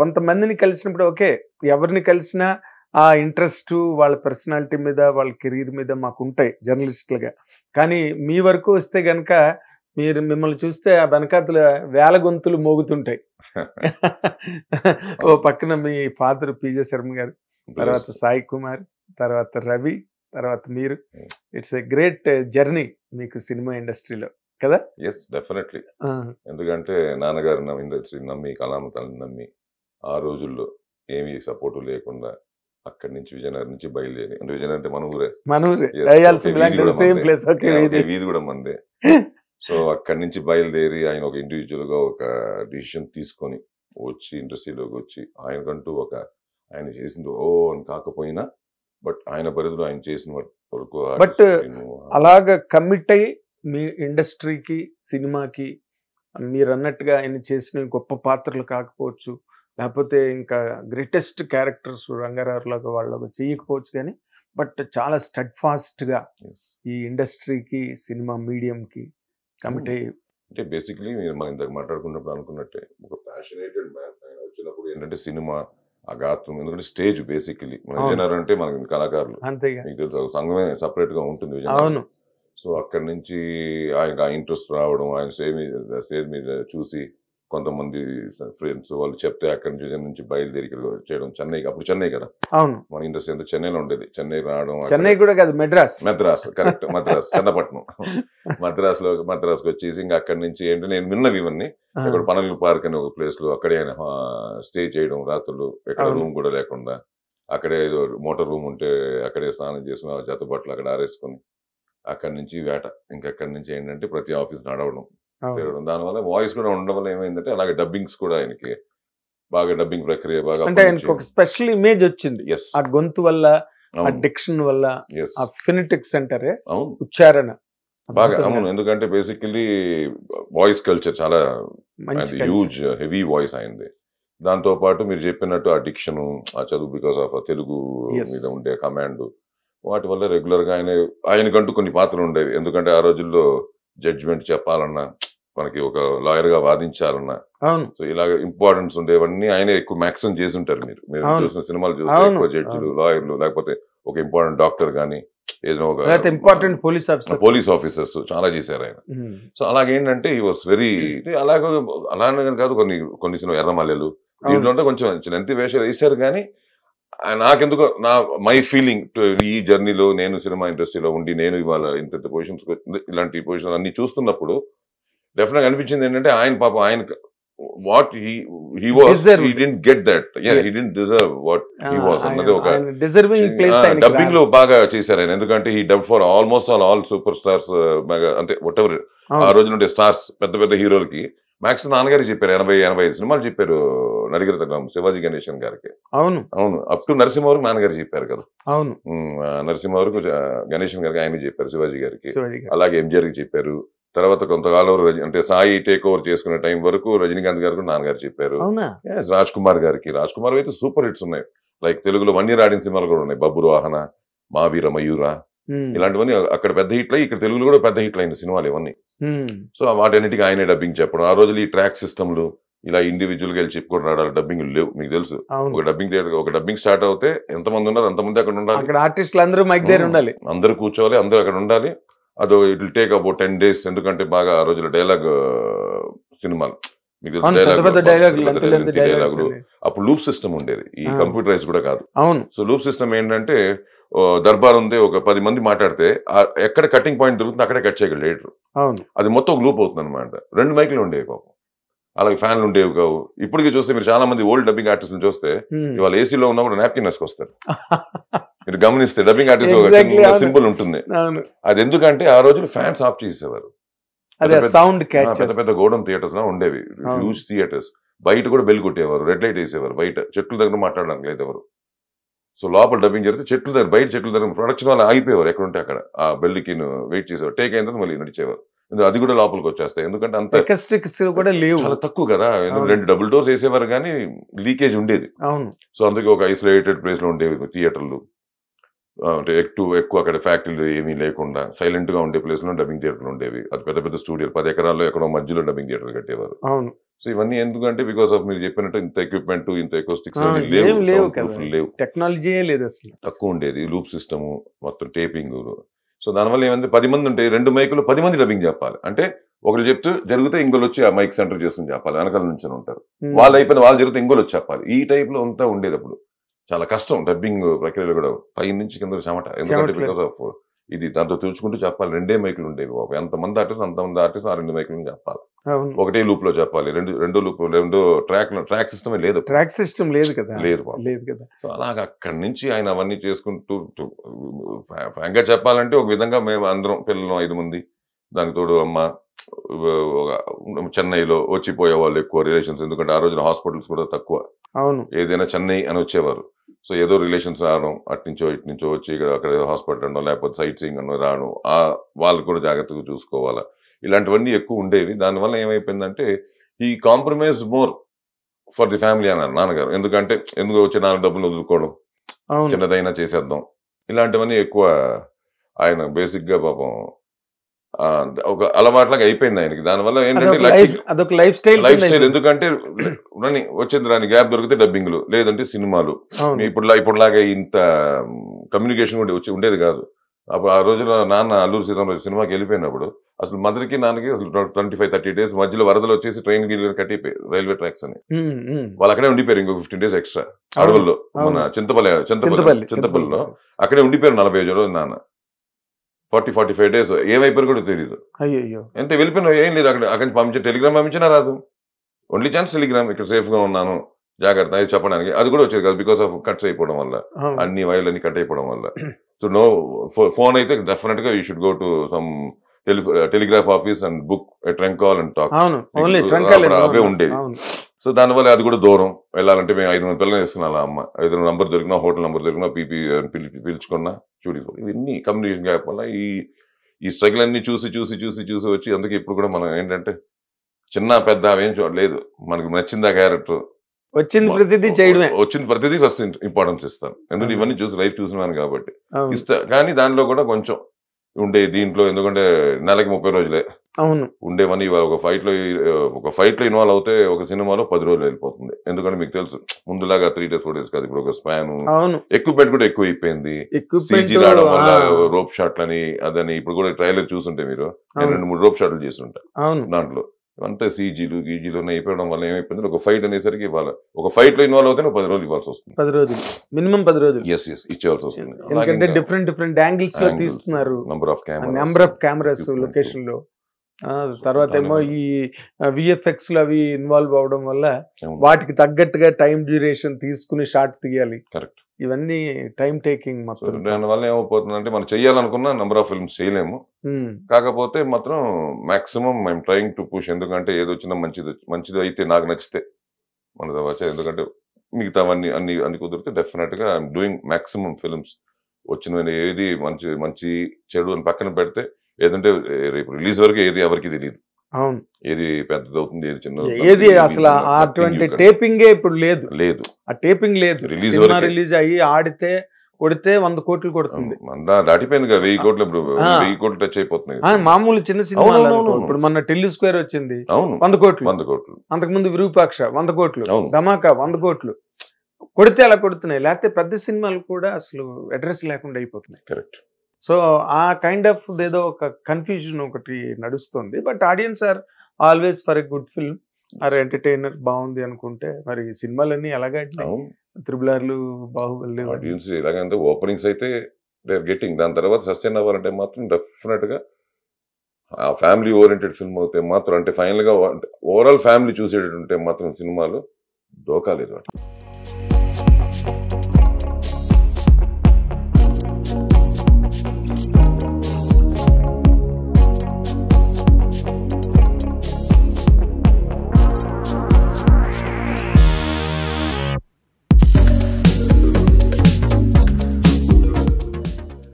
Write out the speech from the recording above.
కొంతమందిని కలిసినప్పుడు ఓకే, ఎవరిని కలిసినా ఆ ఇంట్రెస్ట్ వాళ్ళ పర్సనాలిటీ మీద, వాళ్ళ కెరీర్ మీద మాకు ఉంటాయి జర్నలిస్టులుగా. కానీ మీ వరకు వస్తే గనక మిమ్మల్ని చూస్తే ఆ వెనకాతల వేల గొంతులు మోగుతుంటాయి. ఓ పక్కన మీ ఫాదర్ పిజే శర్మ గారు, తర్వాత సాయి కుమార్, తర్వాత రవి, తర్వాత మీరు. ఇట్స్ ఎ గ్రేట్ జర్నీ మీకు సినిమా ఇండస్ట్రీలో కదా. Yes, definitely. ఎందుకంటే నాన్నగారు ఇండస్ట్రీ నమ్మి, కళామతల్ని నమ్మి, ఆ రోజుల్లో ఏమీ సపోర్ట్ లేకుండా అక్కడి నుంచి విజయనగరం నుంచి బయలుదేరి, అంటే విజయనగరం అంటే మన ఊరే, వీధి కూడా మందే. సో అక్కడి నుంచి బయలుదేరి ఆయన ఒక ఇండివిజువల్ గా ఒక డిసిషన్ తీసుకొని వచ్చి ఇండస్ట్రీలోకి వచ్చి ఆయనకంటూ ఆయన చేసింది అని కాకపోయినా బట్ ఆయన పరిధిలో ఆయన చేసిన వరకు. బట్ అలాగా కమిట్ అయ్యి మీ ఇండస్ట్రీకి, సినిమాకి మీరు అన్నట్టుగా ఆయన చేసిన గొప్ప పాత్రలు కాకపోవచ్చు, లేకపోతే ఇంకా గ్రేటెస్ట్ క్యారెక్టర్స్ రంగారావులాగా వాళ్ళగా చేయకపోవచ్చు, కానీ బట్ చాలా స్టడ్ ఫాస్ట్గా ఈ ఇండస్ట్రీకి, సినిమా మీడియంకి కమిట్ అయ్యి. అంటే బేసిక్లీ మీరు మనం ఇంతకు మాట్లాడుకున్నప్పుడు అనుకున్నట్టే ఒక ప్యాషనేటెడ్ మ్యాన్. ఆయన వచ్చినప్పుడు ఏంటంటే సినిమా అగాత్రం, ఎందుకంటే స్టేజ్ బేసిక్లీ విజయనగరం అంటే మనకి కళాకారులు, మీకు తెలుసు సంఘమే సపరేట్ గా ఉంటుంది విజయనగరం. సో అక్కడి నుంచి ఆయనకు ఆ ఇంట్రెస్ట్ రావడం, ఆయన స్టేజ్ మీద చూసి కొంతమంది ఫ్రెండ్స్ వాళ్ళు చెప్తే అక్కడి నుంచి బయలుదేరి చేయడం. చెన్నై, అప్పుడు చెన్నై కదా, అవును, మన ఇండస్ట్రీ అంతా చెన్నైలో ఉండేది. చెన్నై రావడం, చెన్నై కూడా కాదు, మెడ్రాస్ కరెక్ట్, మద్రాస్, చన్నపట్నం. మద్రాస్కి వచ్చేసి ఇంకా అక్కడి నుంచి ఏంటంటే నేను విన్నవి ఇవన్నీ. ఇక్కడ పనగల్ పార్క్ అనే ఒక ప్లేస్ లో అక్కడే ఆయన స్టే చేయడం, రాత్రులు ఎక్కడ రూమ్ కూడా లేకుండా అక్కడే ఏదో మోటార్ రూమ్ ఉంటే అక్కడే స్నానం చేసుకుని జత బట్టలు అక్కడ ఆరేసుకొని అక్కడి నుంచి వేట. ఇంకక్కడి నుంచి ఏంటంటే ప్రతి ఆఫీస్ నడవడం, తిరగడం. దానివల్ల వాయిస్ కూడా ఉండడం వల్ల ఏమైందంటే అలాగే డబ్బింగ్స్ కూడా ఆయనకి బాగా, డబ్బింగ్ ప్రక్రియ బాగా, అంటే ఆయనకి ఒక స్పెషల్ ఇమేజ్ వచ్చింది ఆ గొంతు వల్ల, ఆ డిక్షన్ వల్ల, ఆ ఫినిటిక్స్ అంటారే ఉచ్చారణ బాగా. అవును, ఎందుకంటే బేసికలీ వాయిస్ కల్చర్ చాలా హ్యూజ్, హెవీ వాయిస్ అయింది. దాంతో పాటు మీరు చెప్పినట్టు ఆ డిక్షన్, ఆ చదువు, బికాస్ ఆఫ్ తెలుగు మీద ఉండే కమాండ్, వాటి వల్ల రెగ్యులర్ గా ఆయనకంటూ కొన్ని పాత్రలు ఉండేవి. ఎందుకంటే ఆ రోజుల్లో జడ్జిమెంట్ చెప్పాలన్నా, మనకి ఒక లాయర్ గా వాదించాలన్నా, సో ఇలాగ ఇంపార్టెన్స్ ఉండేవన్నీ ఆయనే ఎక్కువ మ్యాక్సిమం చేసి ఉంటారు. మీరు చూసిన సినిమాలు చూస్తే ఎక్కువ జడ్జిలు, లాయర్లు, లేకపోతే ఒక ఇంపార్టెంట్ డాక్టర్ గానీ, ఏదైనా ఒక ఇంపార్టెంట్ పోలీస్ ఆఫీసర్స్ చాలా చేశారు ఆయన. సో అలాగేంటంటే ఈ వాస్ వెరీ, అలానే కాదు, కొన్ని సినిమా ఎర్రమల్లెలు దీంట్లో అంటే కొంచెం ఎంత వేషాలు వేశారు. కానీ నాకెందుకో మై ఫీలింగ్ ఈ జర్నీలో, నేను సినిమా ఇండస్ట్రీలో ఉండి నేను ఇవాళ ఇంత పొజిషన్స్, ఇలాంటి పొజిషన్ అన్ని చూస్తున్నప్పుడు డెఫినెట్ గా అనిపించింది ఏంటంటే ఆయన పాపం ఆయన what he was, he didn't get that. Yeah, he didn't deserve what he was. అన్నది ఒక డిజర్వింగ్ ప్లేస్ డబ్బింగ్ లో బాగా చేశారు ఆయన. ఎందుకంటే he dubbed for almost all super stars, అంటే వాట్ ఎవర్ ఆ రోజు నుండి స్టార్స్, పెద్ద పెద్ద హీరోలకి మాక్సిమం నాన్నగారికి చెప్పారు. 80-85 సినిమాలు చెప్పారు నడిగిరి తగ్గం శివాజీ గణేశన్ గారికి. అవును అవును, అప్ టు నరసింహ వరకు నాన్నగారు చెప్పారు కదా. అవును, నరసింహ వరకు గణేశన్ గారికి ఆయన చెప్పారు, శివాజీ గారికి. అలాగే ఎంజిఆర్కి చెప్పారు. తర్వాత కొంతకాలం అంటే సాయి టేక్ ఓవర్ చేసుకునే టైం వరకు రజనీకాంత్ గారు నాన్నగారు చెప్పారు. రాజ్ కుమార్ గారికి, రాజ్ కుమార్ అయితే సూపర్ హిట్స్ ఉన్నాయి. లైక్ తెలుగులో 1 year ఆడిన సినిమాలు కూడా ఉన్నాయి. బబ్బురు వాహన, మావీర మయూర, ఇలాంటివన్నీ అక్కడ పెద్ద హిట్లు అయ్యి, ఇక్కడ తెలుగులో కూడా పెద్ద హిట్లు అయిన సినిమాలు ఇవన్నీ. సో వాటన్నిటికీ ఆయనే డబ్బింగ్ చెప్పడం. ఆ రోజులు ఈ ట్రాక్ సిస్టమ్లు ఇలా ఇండివిజువల్ గా వెళ్ళి చెప్పుకొని రావడాలి. డబ్బింగ్ లేవు, మీకు తెలుసు. ఒక డబ్బింగ్ థియేటర్, ఒక డబ్బింగ్ స్టార్ట్ అవుతే ఎంతమంది ఉన్నారు అంతమంది అక్కడ ఉండాలి. ఆర్టిస్టులు అందరూ మైక్ దగ్గర ఉండాలి, అందరూ కూర్చోవాలి, అందరూ అక్కడ ఉండాలి. అదో it will take about 10 days. ఎందుకంటే బాగా ఆ రోజుల డైలాగ్ సినిమాలు, మీకు తెలుసు, డైలాగులు. అప్పుడు లూప్ సిస్టమ్ ఉండేది, ఈ కంప్యూటరైజ్ కూడా కాదు. సో లూప్ సిస్టమ్ ఏంటంటే దర్బార్ ఉంది, ఒక 10 మంది మాట్లాడితే ఎక్కడ కటింగ్ పాయింట్ దొరుకుతుంది అక్కడే కట్ చేయగలరు లీడర్. అది మొత్తం ఒక లూప్ అవుతుంది అనమాట. 2 మైకులు ఉండేవి పాపం, అలాగే ఫ్యాన్లు ఉండేవి కావు. ఇప్పటికీ చూస్తే మీరు చాలా మంది ఓల్డ్ డబ్బింగ్ ఆర్టిస్టులు చూస్తే ఇవాళ ఏసీలో ఉన్నా కూడా నాప్కిన్ వేసుకొస్తారు. మీరు గమనిస్తే డబ్బింగ్ ఆర్టిస్ట్ సింపుల్ ఉంటుంది. అది ఎందుకంటే ఆ రోజులు ఫ్యాన్స్ ఆఫ్ చేసేవారు. పెద్ద పెద్ద గోడౌన్ థియేటర్స్ లా ఉండేవి, హ్యూజ్ థియేటర్స్. బయట కూడా బెల్ కొట్టేవారు, రెడ్ లైట్ వేసేవారు. బయట చెట్ల దగ్గర మాట్లాడడానికి లేదు ఎవరు. సో లోపల డబ్బింగ్ జరిగితే చెట్ల దగ్గర, బయట చెట్ల దగ్గర ప్రొడక్షన్ వాళ్ళు ఆగిపోయేవారు. ఎక్కడుంటే అక్కడ ఆ బెల్కి వెయిట్ చేసేవారు. టేక్ అయిన తర్వాత మళ్ళీ నడిచేవారు. అది కూడా లోపలికి వచ్చేస్తాయి. ఎందుకంటే అంత కూడా లేవు, చాలా తక్కువ కదా. 2 డబుల్ డోర్స్ వేసేవారు కానీ లీకేజ్ ఉండేది. సో అందుకే ఒక ఐసోలేటెడ్ ప్లేస్ లో ఉండేవి థియేటర్లు. అంటే ఎక్కువ అక్కడ ఫ్యాక్టరీలు ఏమీ లేకుండా సైలెంట్ గా ఉండే ప్లేస్ లో డబ్బింగ్ థియేటర్లు ఉండేవి. అది పెద్ద పెద్ద స్టూడియో 10 ఎకరాల్లో ఎక్కడో మధ్యలో డబ్బింగ్ థియేటర్ కట్టేవారు. అవును. సో ఇవన్నీ ఎందుకంటే బికాస్ ఆఫ్ మీరు చెప్పినట్టు ఇంత ఎక్విప్మెంట్, ఇంత ఎకోస్టిక్స్ లేవు, టెక్నాలజీ లేదు, అసలు తక్కువ ఉండేది. లూప్ సిస్టమ్, మొత్తం టేపింగ్. సో దానివల్ల ఏమంటే 10 మంది ఉంటే 2 మైకులు 10 మంది డబ్బింగ్ చెప్పాలి. అంటే ఒకరు చెప్తూ జరిగితే ఇంకోళ్ళు వచ్చి ఆ మైక్ సెంటర్ చేసుకుని చెప్పాలి, వెనకాల నుంచి ఉంటారు. వాళ్ళు అయిపోయిన వాళ్ళు జరిగితే ఇంకోళ్ళు వచ్చి చెప్పాలి. ఈ టైప్ లో అంతా ఉండేది. అప్పుడు చాలా కష్టం డబ్బింగ్ ప్రక్రియలో కూడా, పై నుంచి కింద చెమట. ఎందుకంటే బికాస్ ఆఫ్ ఇది దాంతో తుడుచుకుంటూ చెప్పాలి. 2 మైకులు ఉండేవి బాబు. ఎంతమంది ఆర్టిస్ట్ అంతమంది ఆర్టిస్ట్ ఆ 2 మైకులు చెప్పాలి. ఒకటే లూప్ లో చెప్పాలి. రెండు లూప్, 2 ట్రాక్ సిస్టమే లేదు. ట్రాక్ సిస్టమ్ లేదు కదా, లేదు కదా. సో అలాగా అక్కడి నుంచి ఆయన అవన్నీ చేసుకుంటూ, ఫ్రాంక్ గా చెప్పాలంటే ఒక విధంగా మేము అందరం పిల్లలు 5 మంది, దానికి తోడు అమ్మ, చెన్నైలో వచ్చిపోయే వాళ్ళు ఎక్కువ రిలేషన్స్. ఎందుకంటే ఆ రోజున హాస్పిటల్స్ కూడా తక్కువ. అవును. ఏదైనా చెన్నై అని వచ్చేవారు. సో ఏదో రిలేషన్స్ రావడం, అట్నుంచో ఇట్నుంచో వచ్చి ఇక్కడ అక్కడ హాస్పిటల్ అనో లేకపోతే సైట్ సీయింగ్ అనో రావడం, వాళ్ళు కూడా జాగ్రత్తగా చూసుకోవాలా, ఇలాంటివన్నీ ఎక్కువ ఉండేవి. దానివల్ల ఏమైపోయిందంటే ఈ compromise more for the family అన్నారు నాన్నగారు. ఎందుకంటే ఎందుకు వచ్చే 4 డబ్బులు వదులుకోవడం, చిన్నదైనా చేసేద్దాం, ఇలాంటివన్నీ ఎక్కువ. ఆయన బేసిక్ గా పాపం ఒక అలవాట్లాగా అయిపోయింది ఆయనకి. దానివల్ల ఏంటంటే లైఫ్ స్టైల్. ఎందుకంటే రాని గ్యాప్ దొరికితే డబ్బింగ్లు, లేదంటే సినిమాలు. ఇప్పుడులాగా ఇంత కమ్యూనికేషన్ కూడా ఉండేది కాదు. అప్పుడు ఆ రోజుల్లో నాన్న అల్లూరు సీతారామరాజు సినిమాకి వెళ్ళిపోయినప్పుడు అసలు మదర్కి నాన్నకి అసలు 25-30 days మధ్యలో వరదలు వచ్చేసి ట్రైన్ గిల్లు కట్టిపోయి రైల్వే ట్రాక్స్ అని వాళ్ళు అక్కడే ఉండిపోయారు. ఇంకో 15 days ఎక్స్ట్రా అడవుల్లో, మన చింతపల్లిలో అక్కడే ఉండిపోయారు 40 రోజులు నాన్న. 40-45 days ఏమైపోయారు కూడా తెలియదు. ఎంత వెళ్ళిపోయినా ఏం లేదు. అక్కడి నుంచి టెలిగ్రామ్ పంపించినా రాదు. ఓన్లీ ఛాన్స్ టెలిగ్రామ్, ఇక్కడ సేఫ్ గా ఉన్నాను జాగ్రత్త అది చెప్పడానికి. అది కూడా వచ్చేది కాదు బికాస్ ఆఫ్ కట్స్ అయిపోవడం వల్ల, అన్ని వైర్లు అన్ని కట్ అయిపోవడం వల్ల. సో నో ఫోన్ అయితే డెఫినెట్ గా you should go to some telegraph office and book trunk call and talk. అవే ఉండేవి. సో దానివల్ల అది కూడా దూరం వెళ్ళాలంటే మేము 5 మంది పిల్లలు వేసుకున్నాం. అమ్మ 5 నంబర్ దొరికినా, హోటల్ నంబర్ దొరికినా, పీపీ పిలుచుకున్నా, చూడి ఇవన్నీ కమ్యూనికేషన్ గ్యాప్ వల్ల ఈ స్ట్రగుల్ అన్ని చూసి వచ్చి. అందుకే ఇప్పుడు కూడా మనం ఏంటంటే చిన్న పెద్ద అవేం చూడలేదు, మనకు నచ్చింది ఆ క్యారెక్టర్, వచ్చింది ప్రతిదీ ఫస్ట్ ఇంపార్టెన్స్ ఇస్తాను. ఎందుకంటే ఇవన్నీ చూసి లైఫ్ చూసినాను కాబట్టి ఇస్తా. కానీ దానిలో కూడా కొంచెం ఉండే దీంట్లో, ఎందుకంటే నెలకి 30 రోజులే ఉండేవని. ఒక ఫైట్ లో ఇన్వాల్వ్ అవుతే ఒక సినిమాలో 10 రోజులు వెళ్ళిపోతుంది. ఎందుకంటే మీకు తెలుసు ముందులాగా 3 days 4 days కాదు. ఇప్పుడు ఒక స్పాన్, ఎక్విప్మెంట్ కూడా ఎక్కువ అయిపోయింది. CG రావడం వల్ల రోప్ షాట్లని అదని. ఇప్పుడు కూడా ట్రైలర్ చూస్తుంటే మీరు, నేను 2-3 రోప్ షాట్లు చేస్తుంటా దాంట్లో. అంతా CGలు అయిపోవడం వల్ల ఏమైపోయింది, ఒక ఫైట్ అనేసరికి ఇవ్వాలి. ఒక ఫైట్ లో ఇన్వాల్వ్ అవుతే 10 రోజులు ఇవ్వాల్సి వస్తుంది. 10 రోజులు మినిమం 10 రోజులు ఇచ్చేవాల్సి వస్తుంది. ఎందుకంటే డిఫరెంట్ యాంగిల్స్ లో తీస్తున్నారు, నెంబర్ ఆఫ్ కెమెరాస్ లొకేషన్ లో. తర్వాత ఏమో ఈ VFX లో అవి ఇన్వాల్వ్ అవడం వల్ల వాటికి తగ్గట్టుగా టైం డ్యూరేషన్ తీసుకుని షాట్ తీయాలి. కరెక్ట్. ఇవన్నీ టైం టేకింగ్. మొత్తం దానివల్ల ఏమైపోతుందంటే మనం చేయాలనుకున్న నెంబర్ ఆఫ్ ఫిల్మ్స్ చేయలేము. కాకపోతే మాత్రం మాక్సిమం మేము ట్రైంగ్ టు పుష్. ఎందుకంటే ఏది వచ్చినా మంచిది అయితే నాకు నచ్చితే మనది వచ్చే. ఎందుకంటే మిగతావన్నీ అన్ని కుదిరితే డెఫినెట్ గా ఐఎమ్ డూయింగ్ మాక్సిమం ఫిల్మ్స్. వచ్చిన ఏది మంచి చెడు అని పక్కన పెడితే, ఏదంటే రేపు రిలీజ్ వరకు ఏది ఎవరికి తెలియదు. ఏది పెద్దది అవుతుంది, ఏది చిన్నది, ఏది అసలు అటువంటి టేపింగే ఇప్పుడు లేదు. ఆ టేపింగ్ లేదు. రిలీజ్ అయ్యి ఆడితే కొడితే 100 కోట్లు కొడుతుంది. దాటిపోయింది కదా 1000 కోట్లు. ఇప్పుడు 1000 కోట్లు టచ్ అయిపోతున్నాయి. మామూలు చిన్న సినిమా. ఇప్పుడు మన ఢిల్లీ స్క్వేర్ వచ్చింది 100 కోట్లు. అంతకుముందు విరూపాక్ష 100 కోట్లు, ధమాకా 100 కోట్లు కొడితే అలా కొడుతున్నాయి. లేకపోతే పెద్ద సినిమాలు కూడా అసలు అడ్రస్ లేకుండా అయిపోతున్నాయి. కరెక్ట్. సో ఆ కైండ్ ఆఫ్ ఏదో ఒక కన్ఫ్యూజన్ ఒకటి నడుస్తుంది. But audience are always for a good film or entertainer. బాగుంది అనుకుంటే మరి సినిమాలన్నీ ఎలాగా త్రిబుల్ బాహుబలి ఆడియన్స్ ఎలాగంటే ఓపెనింగ్స్ అయితే దే ఆర్ గెట్టింగ్. దాని తర్వాత సస్టైన్ అవ్వాలంటే మాత్రం డెఫినెట్ గా ఆ ఫ్యామిలీ ఓరియంటెడ్ ఫిల్మ్ అవుతే మాత్రం, అంటే ఫైనల్ గా ఓవరాల్ ఫ్యామిలీ చూసేటట్టుంటే మాత్రం సినిమాలు డోకా లేదు.